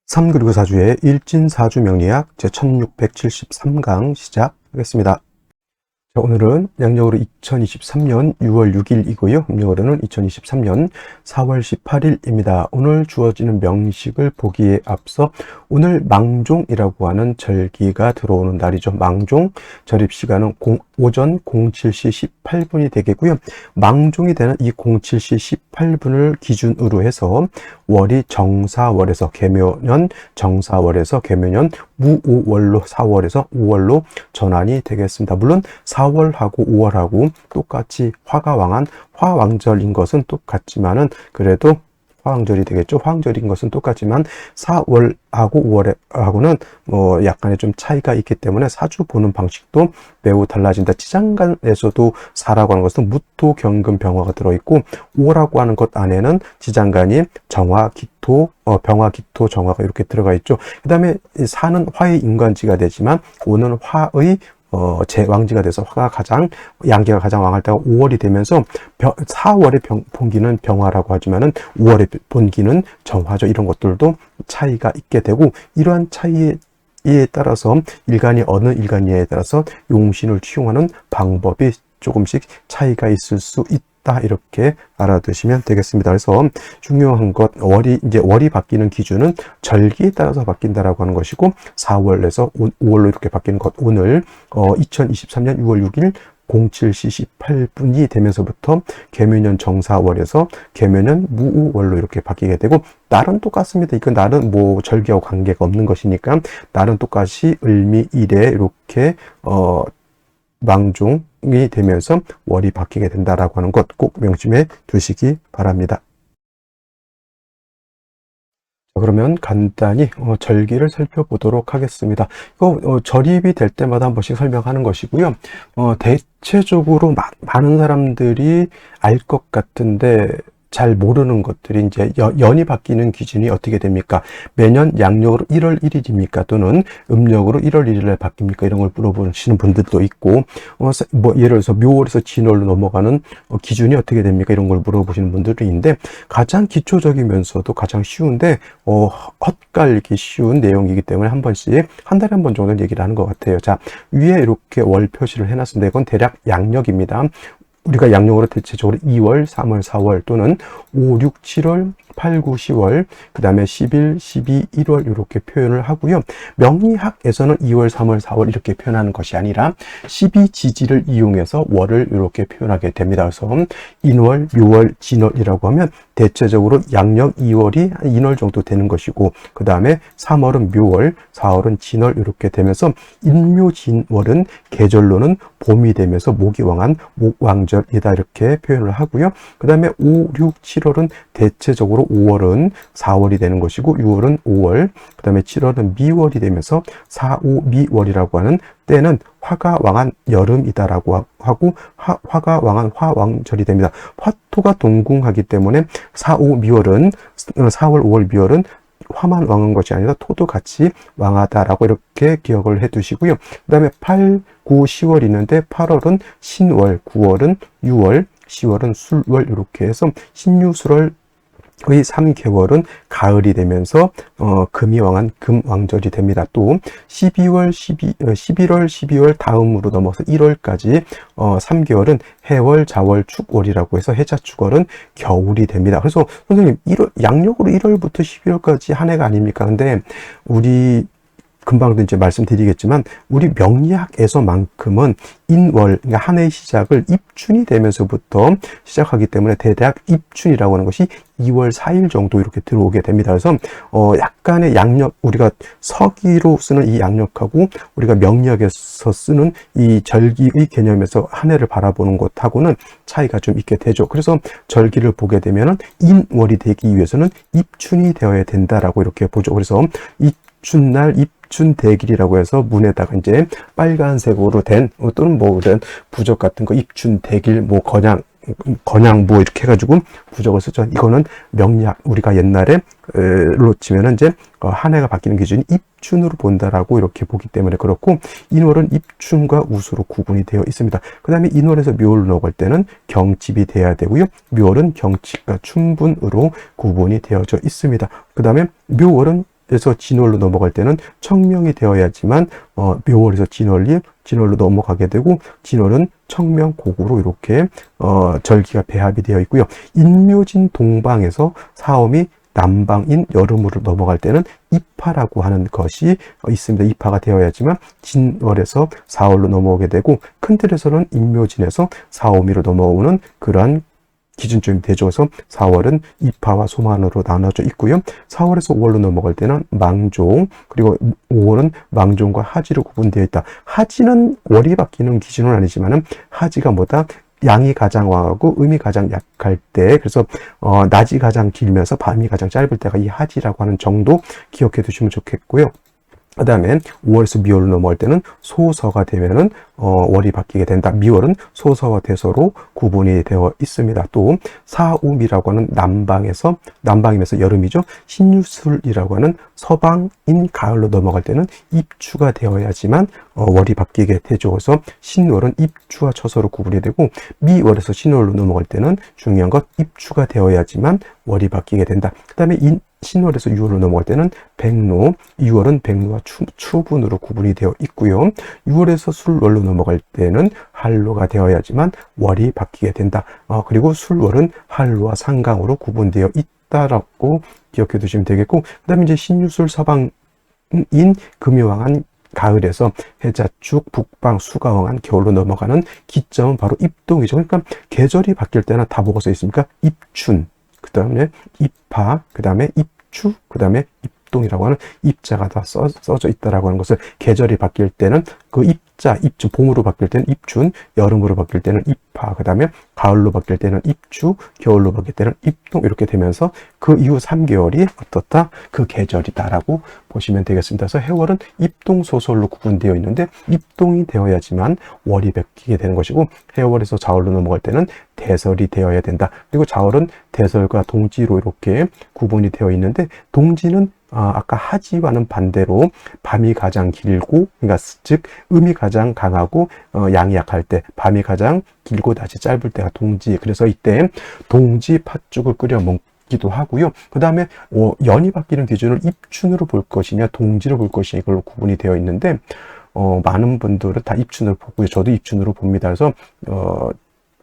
3그리고 4주의 일진사주 명리학 제1673강 시작하겠습니다. 자, 오늘은 양력으로 2023년 6월 6일이고요. 음력으로는 2023년 4월 18일입니다. 오늘 주어지는 명식을 보기에 앞서 오늘 망종이라고 하는 절기가 들어오는 날이죠. 망종 절입시간은 오전 07시 18분이 되겠고요. 망종이 되는 이 07시 18분을 기준으로 해서 월이 정사월에서 계묘년, 정사월에서 계묘년, 무오월로 4월에서 5월로 전환이 되겠습니다. 물론 4월하고 5월하고 똑같이 화가왕한 화왕절인 것은 똑같지만은 그래도 화왕절이 되겠죠. 화왕절인 것은 똑같지만 4월하고 5월하고는 약간의 좀 차이가 있기 때문에 사주 보는 방식도 매우 달라진다. 지장간에서도 사라고 하는 것은 무토, 경금, 병화가 들어있고 5라고 하는 것 안에는 지장간이 정화, 기토, 병화, 기토, 정화가 이렇게 들어가 있죠. 그 다음에 사는 화의 인관지가 되지만 5는 화의 제왕지가 돼서 화가 가장, 양기가 가장 왕할 때가 5월이 되면서 4월의 본기는 병화라고 하지만은 5월의 본기는 정화죠. 이런 것들도 차이가 있게 되고, 이러한 차이에 따라서 일간이 어느 일간이냐에 따라서 용신을 취용하는 방법이 조금씩 차이가 있을 수 있다. 이렇게 알아두시면 되겠습니다. 그래서 중요한 것, 월이 바뀌는 기준은 절기에 따라서 바뀐다라고 하는 것이고, 4월에서 5월로 이렇게 바뀌는 것, 오늘 2023년 6월 6일 07시 18분이 되면서부터 계묘년 정사월에서 계묘년 무오월로 이렇게 바뀌게 되고, 날은 똑같습니다. 이건 날은 절기하고 관계가 없는 것이니까 날은 똑같이 을미일에 이렇게 망종이 되면서 월이 바뀌게 된다라고 하는 것 꼭 명심해 두시기 바랍니다. 그러면 간단히 절기를 살펴보도록 하겠습니다. 이거 절입이 될 때마다 한 번씩 설명하는 것이고요. 대체적으로 많은 사람들이 알 것 같은데 잘 모르는 것들이 이제 연이 바뀌는 기준이 어떻게 됩니까? 매년 양력으로 1월 1일입니까? 또는 음력으로 1월 1일에 바뀝니까? 이런 걸 물어보시는 분들도 있고, 예를 들어서 묘월에서 진월로 넘어가는 기준이 어떻게 됩니까? 이런 걸 물어보시는 분들이 있는데, 가장 기초적이면서도 가장 쉬운데 헛갈리기 쉬운 내용이기 때문에 한 번씩 한 달에 한 번 정도는 얘기를 하는 것 같아요. 자, 위에 이렇게 월 표시를 해놨습니다. 이건 대략 양력입니다. 우리가 양력으로 대체적으로 2월, 3월, 4월 또는 5, 6, 7월, 8, 9, 10월, 그 다음에 11, 12, 1월 이렇게 표현을 하고요. 명리학에서는 2월, 3월, 4월 이렇게 표현하는 것이 아니라 12지지를 이용해서 월을 이렇게 표현하게 됩니다. 그래서 인월, 묘월, 진월이라고 하면 대체적으로 양력 2월이 한 인월 정도 되는 것이고, 그 다음에 3월은 묘월, 4월은 진월 이렇게 되면서 인묘진월은 계절로는 봄이 되면서 목이 왕한 목왕절이다 이렇게 표현을 하고요. 그 다음에 5, 6, 7월은 대체적으로 5월은 4월이 되는 것이고 6월은 5월, 그 다음에 7월은 미월이 되면서 4, 5, 미월이라고 하는 때는 화가 왕한 여름이다라고 하고 화가 왕한 화왕절이 됩니다. 화토가 동궁하기 때문에 4, 5, 미월은 4월, 5월, 미월은 화만 왕한 것이 아니라 토도 같이 왕하다라고 이렇게 기억을 해 두시고요. 그 다음에 8, 9, 10월 있는데 8월은 신월, 9월은 6월, 10월은 술월 이렇게 해서 신유술월 의 3개월은 가을이 되면서 금이 왕한 금왕절이 됩니다. 또 11월, 12월 다음으로 넘어서 1월까지 3개월은 해월, 자월, 축월이라고 해서 해자축월은 겨울이 됩니다. 그래서 선생님 양력으로 1월부터 12월까지 한 해가 아닙니까? 근데 우리 금방도 이제 말씀드리겠지만 우리 명리학에서만큼은 인월, 그러니까 한 해의 시작을 입춘이 되면서부터 시작하기 때문에 대략 입춘이라고 하는 것이 2월 4일 정도 이렇게 들어오게 됩니다. 그래서 약간의 양력, 우리가 서기로 쓰는 이 양력하고 우리가 명리학에서 쓰는 이 절기의 개념에서 한 해를 바라보는 것하고는 차이가 좀 있게 되죠. 그래서 절기를 보게 되면은 인월이 되기 위해서는 입춘이 되어야 된다라고 이렇게 보죠. 그래서 입춘날 입춘대길이라고 해서 문에다가 이제 빨간색으로 된 또는 이런 부적 같은 거 입춘대길 건양 이렇게 해가지고 부적을 쓰죠. 이거는 명리학, 우리가 옛날에 로 치면은 이제 한 해가 바뀌는 기준이 입춘으로 본다라고 이렇게 보기 때문에 그렇고, 인월은 입춘과 우수로 구분이 되어 있습니다. 그 다음에 인월에서 묘월로 넘어갈 때는 경칩이 돼야 되고요. 묘월은 경칩과 춘분으로 구분이 되어져 있습니다. 그 다음에 묘월은 묘월에서 진월로 넘어갈 때는 청명이 되어야지만 묘월에서 진월로 넘어가게 되고, 진월은 청명 고구로 이렇게 절기가 배합이 되어 있고요. 인묘진 동방에서 사오미 남방인 여름으로 넘어갈 때는 입하라고 하는 것이 있습니다. 입하가 되어야지만 진월에서 사월로 넘어오게 되고, 큰 틀에서는 인묘진에서 사오미로 넘어오는 그러한 기준점이 되줘서 4월은 입하와 소만으로 나눠져 있고요. 4월에서 5월로 넘어갈 때는 망종, 그리고 5월은 망종과 하지로 구분되어 있다. 하지는 월이 바뀌는 기준은 아니지만은 하지가 뭐다? 양이 가장 왕하고 음이 가장 약할 때, 그래서 낮이 가장 길면서 밤이 가장 짧을 때가 이 하지라고 하는 정도 기억해 두시면 좋겠고요. 그 다음에 5월에서 미월로 넘어갈 때는 소서가 되면은 월이 바뀌게 된다. 미월은 소서와 대서로 구분이 되어 있습니다. 또 사움이라고 하는 남방이면서 여름이죠. 신유술이라고 하는 서방인 가을로 넘어갈 때는 입추가 되어야지만 월이 바뀌게 되죠. 그래서 신월은 입추와 처서로 구분이 되고, 미월에서 신월로 넘어갈 때는 중요한 것 입추가 되어야지만 월이 바뀌게 된다. 그 다음에 신월에서 6월로 넘어갈 때는 백로, 6월은 백로와 추분으로 구분이 되어 있고요. 6월에서 술월로 넘어갈 때는 한로가 되어야지만 월이 바뀌게 된다. 그리고 술월은 한로와 상강으로 구분되어 있다라고 기억해 두시면 되겠고, 그 다음에 이제 신유술 서방인 금요왕한 가을에서 해자축, 북방, 수가왕한 겨울로 넘어가는 기점은 바로 입동이죠. 그러니까 계절이 바뀔 때는 다 뭐가 써 있습니까? 입춘, 그 다음에 입하, 그 다음에 입추, 그 다음에 입동이라고 하는 입자가 다 써져 있다라고 하는 것을, 계절이 바뀔 때는 그 입춘, 봄으로 바뀔 때는 입춘, 여름으로 바뀔 때는 입하, 그 다음에 가을로 바뀔 때는 입추, 겨울로 바뀔 때는 입동, 이렇게 되면서 그 이후 3개월이 어떻다? 그 계절이다라고 보시면 되겠습니다. 그래서 해월은 입동소설로 구분되어 있는데, 입동이 되어야지만 월이 바뀌게 되는 것이고, 해월에서 자월로 넘어갈 때는 대설이 되어야 된다. 그리고 자월은 대설과 동지로 이렇게 구분이 되어 있는데, 동지는 아까 하지와는 반대로 밤이 가장 길고, 그러니까 즉 음이 가장 강하고 양이 약할 때, 밤이 가장 길고 낮이 짧을 때가 동지. 그래서 이때 동지 팥죽을 끓여 먹기도 하고요. 그 다음에 연이 바뀌는 기준을 입춘으로 볼 것이냐 동지로 볼 것이냐, 이걸로 구분이 되어 있는데, 많은 분들은 다 입춘으로 보고요. 저도 입춘으로 봅니다. 그래서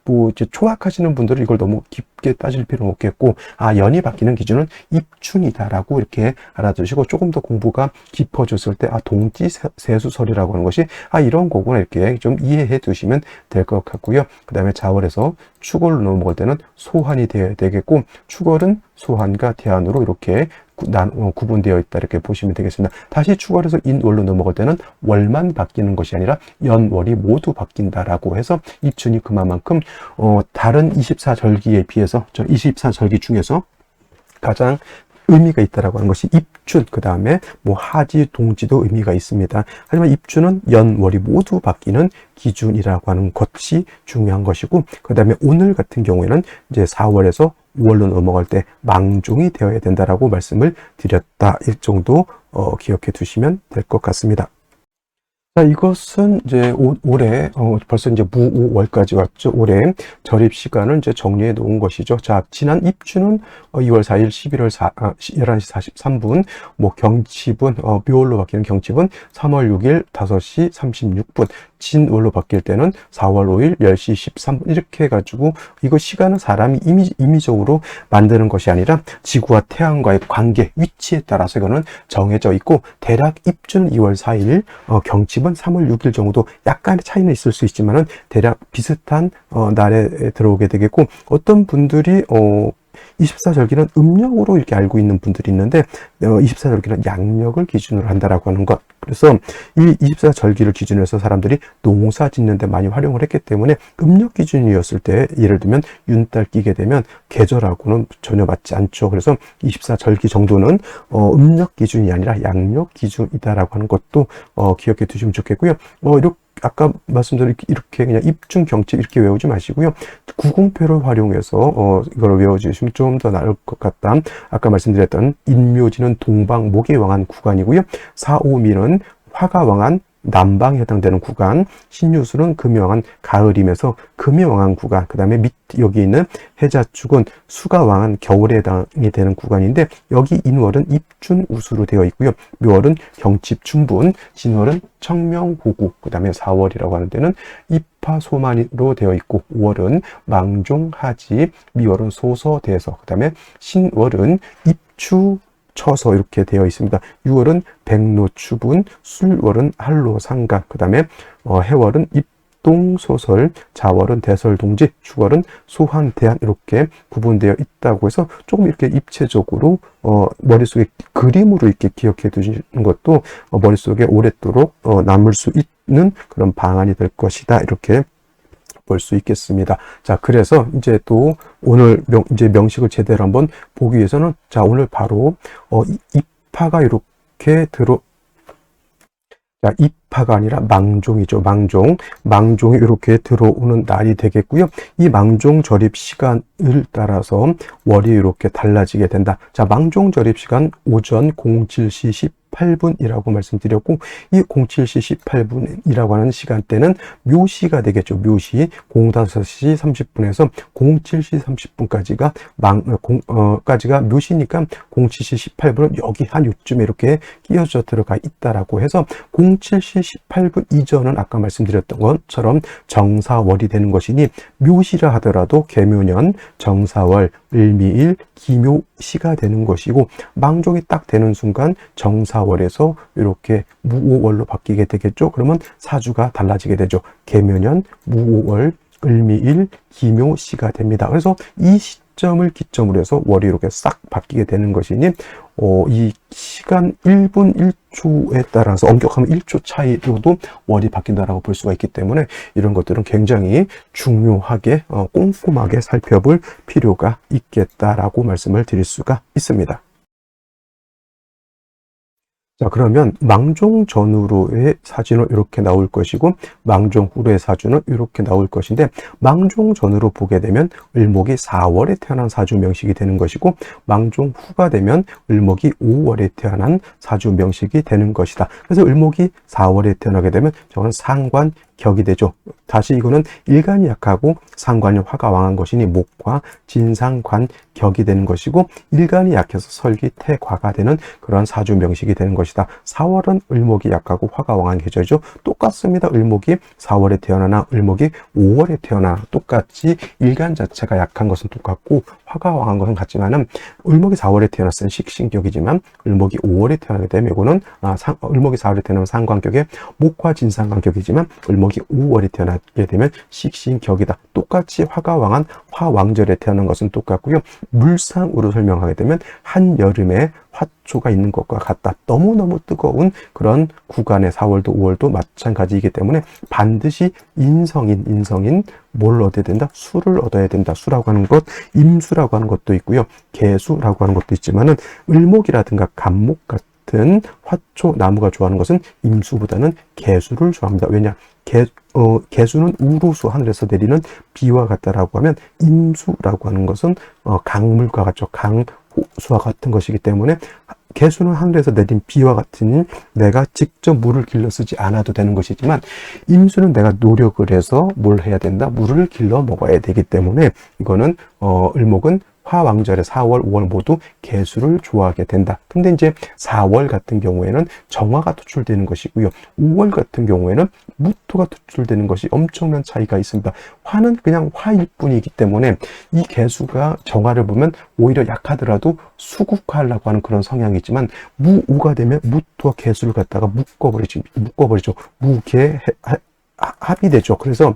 뭐 이제 초학하시는 분들은 이걸 너무 깊게 따질 필요는 없겠고, 연이 바뀌는 기준은 입춘이다라고 이렇게 알아두시고, 조금 더 공부가 깊어졌을 때 동지 세수설이라고 하는 것이 이런 거구나, 이렇게 좀 이해해 두시면 될 것 같고요. 그 다음에 자월에서 축월로 넘어갈 때는 소환이 되어야 되겠고, 축월은 소환과 대한으로 이렇게 구분되어 있다, 이렇게 보시면 되겠습니다. 다시 축월에서 인월로 넘어갈 때는 월만 바뀌는 것이 아니라 연월이 모두 바뀐다라고 해서 입춘이 그만큼 다른 24절기에 비해서 24절기 중에서 가장 의미가 있다라고 하는 것이 입춘, 그 다음에 뭐 하지, 동지도 의미가 있습니다. 하지만 입춘은 연월이 모두 바뀌는 기준이라고 하는 것이 중요한 것이고, 그 다음에 오늘 같은 경우에는 이제 4월에서 5월로 넘어갈 때 망종이 되어야 된다라고 말씀을 드렸다. 이 정도 기억해 두시면 될 것 같습니다. 자, 이것은 이제 올해 벌써 이제 무오월까지 왔죠. 올해 절입 시간을 이제 정리해 놓은 것이죠. 자, 지난 입춘은 2월 4일 11시 43분, 뭐 경칩은 묘월로 바뀌는 경칩은 3월 6일 5시 36분, 진월로 바뀔 때는 4월 5일 10시 13분, 이렇게 해가지고, 이거 시간은 사람이 임의적으로 만드는 것이 아니라 지구와 태양과의 관계, 위치에 따라서 이거는 정해져 있고, 대략 입춘은 2월 4일, 경칩은 3월 6일 정도, 약간의 차이는 있을 수 있지만은 대략 비슷한 날에 들어오게 되겠고, 어떤 분들이 24절기는 음력으로 이렇게 알고 있는 분들이 있는데, 24절기는 양력을 기준으로 한다라고 하는 것. 그래서 이 24절기를 기준으로 해서 사람들이 농사 짓는 데 많이 활용을 했기 때문에, 음력 기준이었을 때 예를 들면 윤달 끼게 되면 계절하고는 전혀 맞지 않죠. 그래서 24절기 정도는 음력 기준이 아니라 양력 기준이다라고 하는 것도 기억해 두시면 좋겠고요. 이렇게 아까 말씀드린 이렇게 그냥 입춘 경칩 이렇게 외우지 마시고요. 구공표를 활용해서 이걸 외워주시면 좀 더 나을 것 같다. 아까 말씀드렸던 인묘지는 동방 목의 왕한 구간이고요. 사오미는 화가 왕한 남방에 해당되는 구간, 신유술은 금요왕한 가을이면서 금요왕한 구간, 그 다음에 밑 여기 있는 해자축은 수가왕한 겨울에 해당이 되는 구간인데, 여기 인월은 입춘우수로 되어 있고요. 묘월은 경칩춘분, 진월은 청명호구, 그 다음에 4월이라고 하는 데는 입하소만으로 되어 있고, 5월은 망종하지, 미월은 소서대서, 그 다음에 신월은 입추 쳐서 이렇게 되어 있습니다. 6월은 백로추분, 술월은 한로상간, 그 다음에 해월은 입동소설, 자월은 대설동지, 주월은 소환대안 이렇게 구분되어 있다고 해서 조금 이렇게 입체적으로 머릿속에 그림으로 이렇게 기억해 두시는 것도 머릿속에 오랫도록 남을 수 있는 그런 방안이 될 것이다. 이렇게 볼 수 있겠습니다. 자, 그래서 이제 또 오늘 이제 명식을 제대로 한번 보기 위해서는, 자, 오늘 바로 입하가 이렇게 자, 입하가 아니라 망종이죠. 망종이 이렇게 들어오는 날이 되겠고요. 이 망종 절입 시간을 따라서 월이 이렇게 달라지게 된다. 자, 망종 절입 시간 오전 07시 18분이라고 말씀드렸고, 이 07시 18분이라고 하는 시간대는 묘시가 되겠죠. 묘시 05시 30분에서 07시 30분까지가 까지가 묘시니까 07시 18분은 여기 한 요쯤에 이렇게 끼어져 들어가 있다라고 해서 07시 18분 이전은 아까 말씀드렸던 것처럼 정사월이 되는 것이니, 묘시라 하더라도 계묘년, 정사월, 을미일, 기묘시가 되는 것이고, 망종이 딱 되는 순간 정사월에서 이렇게 무오월로 바뀌게 되겠죠. 그러면 사주가 달라지게 되죠. 계묘년, 무오월, 을미일, 기묘시가 됩니다. 그래서 이 시점을 기점으로 해서 월이 이렇게 싹 바뀌게 되는 것이니, 이 시간 1분 1초에 따라서 엄격하면 1초 차이로도 월이 바뀐다라고 볼 수가 있기 때문에, 이런 것들은 굉장히 중요하게 꼼꼼하게 살펴볼 필요가 있겠다라고 말씀을 드릴 수가 있습니다. 자, 그러면 망종 전후로의 사주는 이렇게 나올 것이고, 망종 후로의 사주는 이렇게 나올 것인데, 망종 전후로 보게 되면 을목이 4월에 태어난 사주 명식이 되는 것이고, 망종 후가 되면 을목이 5월에 태어난 사주 명식이 되는 것이다. 그래서 을목이 4월에 태어나게 되면 저건 상관 격이 되죠. 다시 이거는 일간이 약하고 상관이 화가 왕한 것이니 목과 진상관 격이 되는 것이고, 일간이 약해서 설기 태과가 되는 그런 사주 명식이 되는 것이다. 4월은 을목이 약하고 화가 왕한 계절이죠. 똑같습니다. 을목이 4월에 태어나나 을목이 5월에 태어나 똑같이 일간 자체가 약한 것은 똑같고 화가 왕한 것은 같지만은, 을목이 4월에 태어났으면 식신격이지만 을목이 5월에 태어나게 되면 이거는 을목이 4월에 태어나면 상관격에 목화 진상관격이지만, 을목이 5월에 태어나게 되면 식신격이다. 똑같이 화가 왕한 화왕절에 태어난 것은 똑같고요. 물상으로 설명하게 되면 한여름에 화초가 있는 것과 같다. 너무너무 뜨거운 그런 구간의 4월도 5월도 마찬가지이기 때문에 반드시 인성인 뭘 얻어야 된다? 수를 얻어야 된다. 수라고 하는 것, 임수라고 하는 것도 있고요. 개수라고 하는 것도 있지만은, 을목이라든가 간목 같은 화초 나무가 좋아하는 것은 임수보다는 개수를 좋아합니다. 왜냐? 개수는 우루수 하늘에서 내리는 비와 같다라고 하면, 임수라고 하는 것은 강물과 같죠. 강수와 같은 것이기 때문에, 개수는 하늘에서 내린 비와 같으니 내가 직접 물을 길러 쓰지 않아도 되는 것이지만, 임수는 내가 노력을 해서 뭘 해야 된다? 물을 길러 먹어야 되기 때문에, 이거는 을목은 화왕절에 4월, 5월 모두 개수를 좋아하게 된다. 근데 이제 4월 같은 경우에는 정화가 투출되는 것이고요. 5월 같은 경우에는 무토가 투출되는 것이 엄청난 차이가 있습니다. 화는 그냥 화일 뿐이기 때문에, 이 개수가 정화를 보면 오히려 약하더라도 수국화하려고 하는 그런 성향이 있지만, 무오가 되면 무토와 개수를 갖다가 묶어버리죠. 무개 합이 되죠. 그래서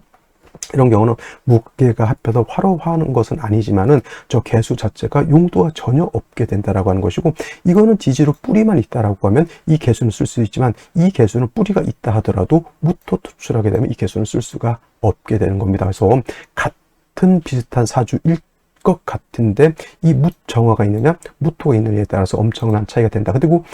이런 경우는 무게가 합해서 화로화하는 것은 아니지만은, 저 개수 자체가 용도가 전혀 없게 된다라고 하는 것이고, 이거는 지지로 뿌리만 있다라고 하면 이 개수는 쓸 수 있지만, 이 개수는 뿌리가 있다 하더라도 무토 투출하게 되면 이 개수는 쓸 수가 없게 되는 겁니다. 그래서 같은 비슷한 사주일 것 같은데, 이 무정화가 있느냐 무토가 있느냐에 따라서 엄청난 차이가 된다. 그리고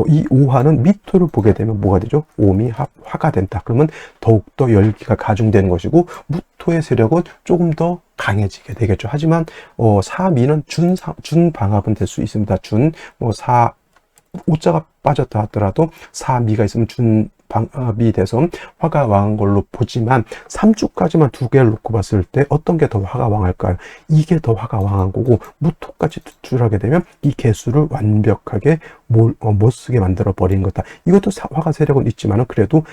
이 오화는 미토를 보게 되면 뭐가 되죠? 오미 화가 된다. 그러면 더욱더 열기가 가중되는 것이고, 무토의 세력은 조금 더 강해지게 되겠죠. 하지만 사미는 준방합은 될 수 있습니다. 오자가 빠졌다 하더라도 사미가 있으면 방합이 돼서 화가 왕한 걸로 보지만 3주까지만 두 개를 놓고 봤을 때 어떤 게 더 화가 왕할까요? 이게 더 화가 왕한 거고, 무토까지 투출하게 되면 이 개수를 완벽하게 못 쓰게 만들어 버린 거다. 이것도 화가 세력은 있지만은 그래도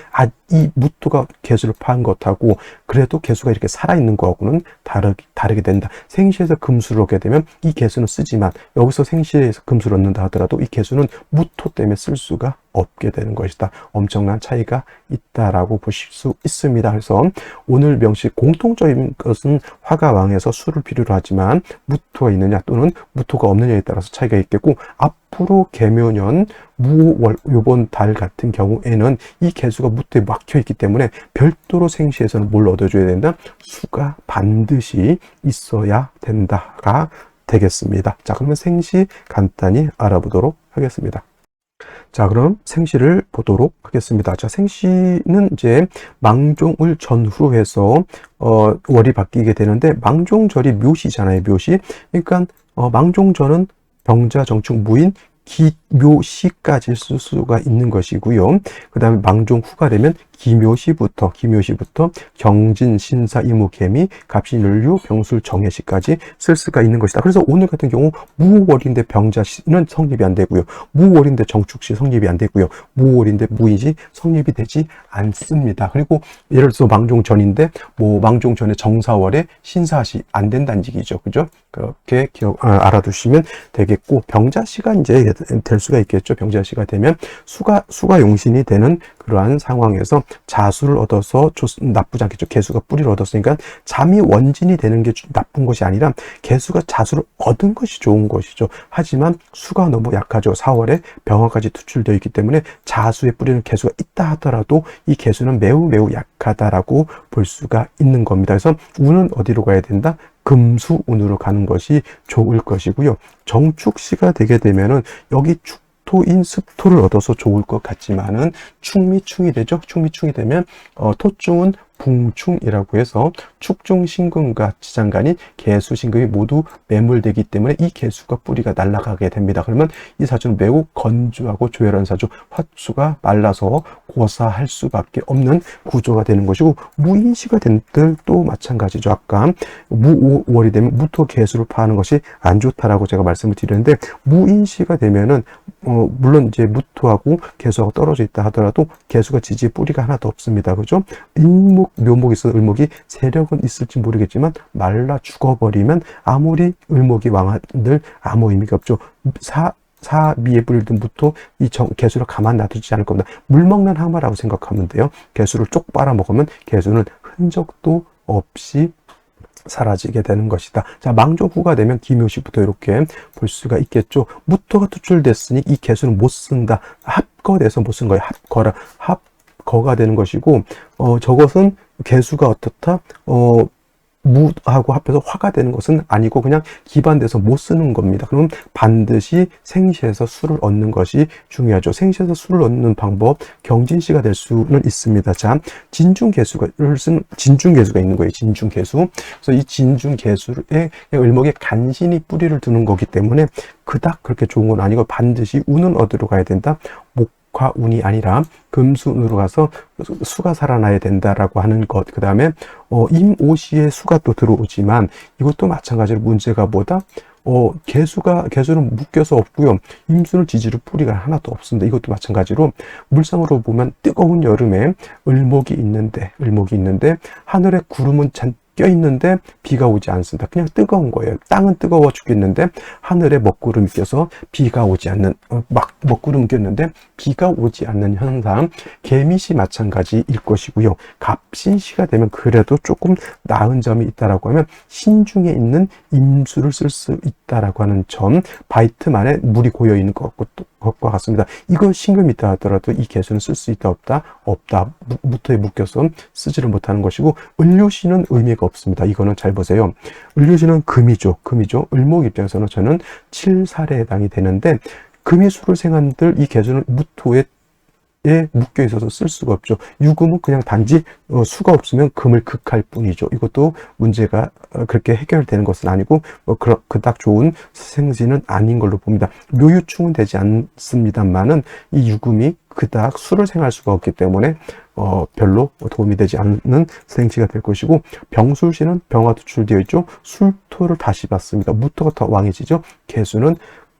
이 무토가 개수를 파한 것하고 그래도 개수가 이렇게 살아있는 거하고는 다르게 된다. 생시에서 금수를 얻게 되면 이 개수는 쓰지만 여기서 생시에서 금수를 얻는다 하더라도 이 개수는 무토 때문에 쓸 수가 없게 되는 것이다. 엄청난 차이가 있다라고 보실 수 있습니다. 그래서 오늘 명식 공통적인 것은 화가 왕에서 수를 필요로 하지만 무토가 있느냐 또는 무토가 없느냐에 따라서 차이가 있겠고, 앞으로 개묘년 무월 요번 달 같은 경우에는 이 개수가 무토에 막혀 있기 때문에 별도로 생시에서는 뭘 얻어줘야 된다? 수가 반드시 있어야 된다가 되겠습니다. 자, 그러면 생시 간단히 알아보도록 하겠습니다. 자, 그럼 생시를 보도록 하겠습니다. 자, 생시는 이제 망종을 전후로 해서 월이 바뀌게 되는데, 망종절이 묘시잖아요. 묘시. 그러니까 망종절은 병자, 정축, 무인, 기묘시까지 쓸 수가 있는 것이고요. 그 다음에 망종후가 되면 기묘시부터 경진, 신사, 이무, 개미, 갑신, 을류, 병술, 정해시까지 쓸 수가 있는 것이다. 그래서 오늘 같은 경우 무월인데 병자시는 성립이 안 되고요. 무월인데 정축시 성립이 안 되고요. 무월인데 무인시 성립이 되지 않습니다. 그리고 예를 들어서 망종전인데 망종전에 정사월에 신사시 안 된다는 얘기죠. 그죠? 그렇게 알아두시면 되겠고, 병자시가 이제 될 수가 있겠죠. 병자시가 되면 수가 용신이 되는 그러한 상황에서 자수를 얻어서 나쁘지 않겠죠. 개수가 뿌리를 얻었으니까 잠이 원진이 되는 게 나쁜 것이 아니라 개수가 자수를 얻은 것이 좋은 것이죠. 하지만 수가 너무 약하죠. 4월에 병화까지 투출되어 있기 때문에 자수에 뿌리는 개수가 있다 하더라도 이 개수는 매우 약하다라고 볼 수가 있는 겁니다. 그래서 운은 어디로 가야 된다? 금수운으로 가는 것이 좋을 것이고요. 정축시가 되게 되면은 여기 토인 습토를 얻어서 좋을 것 같지만은 축미충이 되죠. 축미충이 되면 토충은 붕충이라고 해서 축중 신금과 지장간인 개수 신금이 모두 매몰되기 때문에 이 개수가 뿌리가 날아가게 됩니다. 그러면 이 사주는 매우 건조하고 조열한 사주, 화수가 말라서 고사할 수밖에 없는 구조가 되는 것이고, 무인시가 된 들도 마찬가지죠. 아까 무월이 되면 무토 개수를 파하는 것이 안 좋다라고 제가 말씀을 드렸는데, 무인시가 되면은 물론 이제 무토하고 개수하고 떨어져 있다 하더라도 개수가 지지에 뿌리가 하나도 없습니다. 그죠? 인목, 묘목이 있어서 을목이 세력은 있을지 모르겠지만 말라 죽어버리면 아무리 을목이 왕한들 아무 의미가 없죠. 사미에 뿌리를 든 무토 이 개수를 가만 놔두지 않을 겁니다. 물 먹는 하마라고 생각하면 돼요. 개수를 쪽 빨아먹으면 개수는 흔적도 없이 사라지게 되는 것이다. 자, 망종후가 되면 기묘시부터 이렇게 볼 수가 있겠죠. 무토가 투출됐으니 이 개수는 못 쓴다. 합거돼서 못 쓴 거예요. 합거가 되는 것이고, 저것은 개수가 어떻다? 무하고 합해서 화가 되는 것은 아니고 그냥 기반돼서 못 쓰는 겁니다. 그럼 반드시 생시에서 수를 얻는 것이 중요하죠. 생시에서 수를 얻는 방법, 경진시가 될 수는 있습니다. 자, 진중개수가 있는 거예요. 진중개수. 그래서 이 진중개수에 을목에 간신히 뿌리를 두는 거기 때문에 그닥 그렇게 좋은 건 아니고, 반드시 운은 어디로 가야 된다? 화운이 아니라 금수운으로 가서 수가 살아나야 된다라고 하는 것. 그 다음에 임오시에 수가 또 들어오지만 이것도 마찬가지로 문제가 뭐다? 개수는 묶여서 없고요. 임수는 지지로 뿌리가 하나도 없습니다. 이것도 마찬가지로 물상으로 보면 뜨거운 여름에 을목이 있는데 하늘에 구름은 껴있는데 비가 오지 않습니다. 그냥 뜨거운 거예요. 땅은 뜨거워 죽겠는데 하늘에 먹구름이 껴서 비가 오지 않는, 먹구름 꼈는데 비가 오지 않는 현상. 개미시 마찬가지일 것이고요. 갑신시가 되면 그래도 조금 나은 점이 있다라고 하면 신중에 있는 임수를 쓸 수 있다라고 하는 점, 바이트만에 물이 고여 있는 것과 같습니다. 이거 신금이 있다 하더라도 이 개수는 쓸 수 있다 없다. 무토에 묶여서 쓰지를 못하는 것이고, 을료시는 의미가 없습니다. 이거는 잘 보세요. 을료시는 금이죠. 을목 입장에서는 저는 7살에 해당이 되는데, 금이 수를 생한들 이 개수는 무토에 묶여 있어서 쓸 수가 없죠. 유금은 그냥 단지 수가 없으면 금을 극할 뿐이죠. 이것도 문제가 그렇게 해결되는 것은 아니고 그닥 좋은 생지는 아닌 걸로 봅니다. 묘유충은 되지 않습니다만은 이 유금이 그닥 술을 생할 수가 없기 때문에 별로 도움이 되지 않는 생시가 될 것이고, 병술시는 병화 투출되어 있죠. 술토를 다시 받습니다. 무토가 더 왕이지죠. 개수는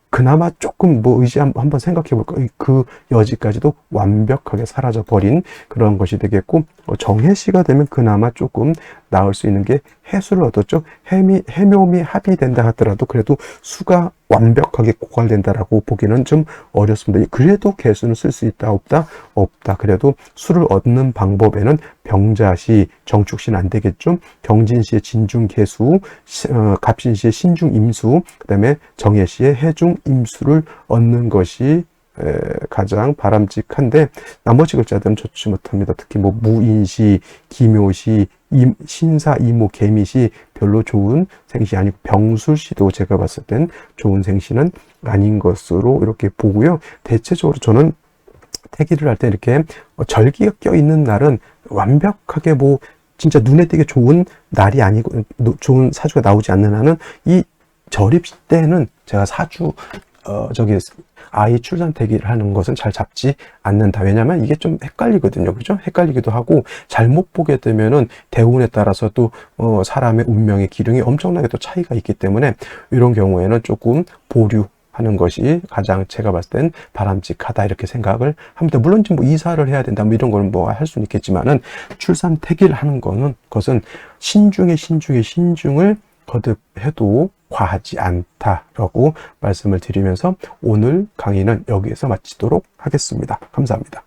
그나마 조금 의지 한번 생각해 볼까. 그 여지까지도 완벽하게 사라져 버린 그런 것이 되겠고, 정해시가 되면 그나마 조금 나을 수 있는 게 해수를 얻었죠. 해묘미 합의된다 하더라도 그래도 수가 완벽하게 고갈된다라고 보기는 좀 어렵습니다. 그래도 개수는 쓸 수 있다, 없다? 없다. 그래도 수를 얻는 방법에는 병자시, 정축시는 안 되겠죠. 경진시의 진중개수, 갑신시의 신중임수, 그 다음에 정해시의 해중임수를 얻는 것이 가장 바람직한데, 나머지 글자들은 좋지 못합니다. 특히 무인시, 기묘시, 신사, 이모, 개미시 별로 좋은 생시 아니고, 병술시도 제가 봤을 땐 좋은 생시는 아닌 것으로 이렇게 보고요. 대체적으로 저는 태기를 할 때 이렇게 절기가 껴있는 날은 완벽하게 진짜 눈에 띄게 좋은 날이 아니고, 좋은 사주가 나오지 않는 한은 이 절입 때는 제가 아이 출산 대기를 하는 것은 잘 잡지 않는다. 왜냐면 이게 좀 헷갈리거든요. 그죠? 헷갈리기도 하고, 잘못 보게 되면은 대운에 따라서 또 사람의 운명의 기륭이 엄청나게 또 차이가 있기 때문에, 이런 경우에는 조금 보류하는 것이 가장 제가 봤을 땐 바람직하다, 이렇게 생각을 합니다. 물론 이사를 해야 된다, 이런 거는 할 수는 있겠지만은, 출산 태기를 하는 것은 신중을 거듭해도 과하지 않다라고 말씀을 드리면서 오늘 강의는 여기에서 마치도록 하겠습니다. 감사합니다.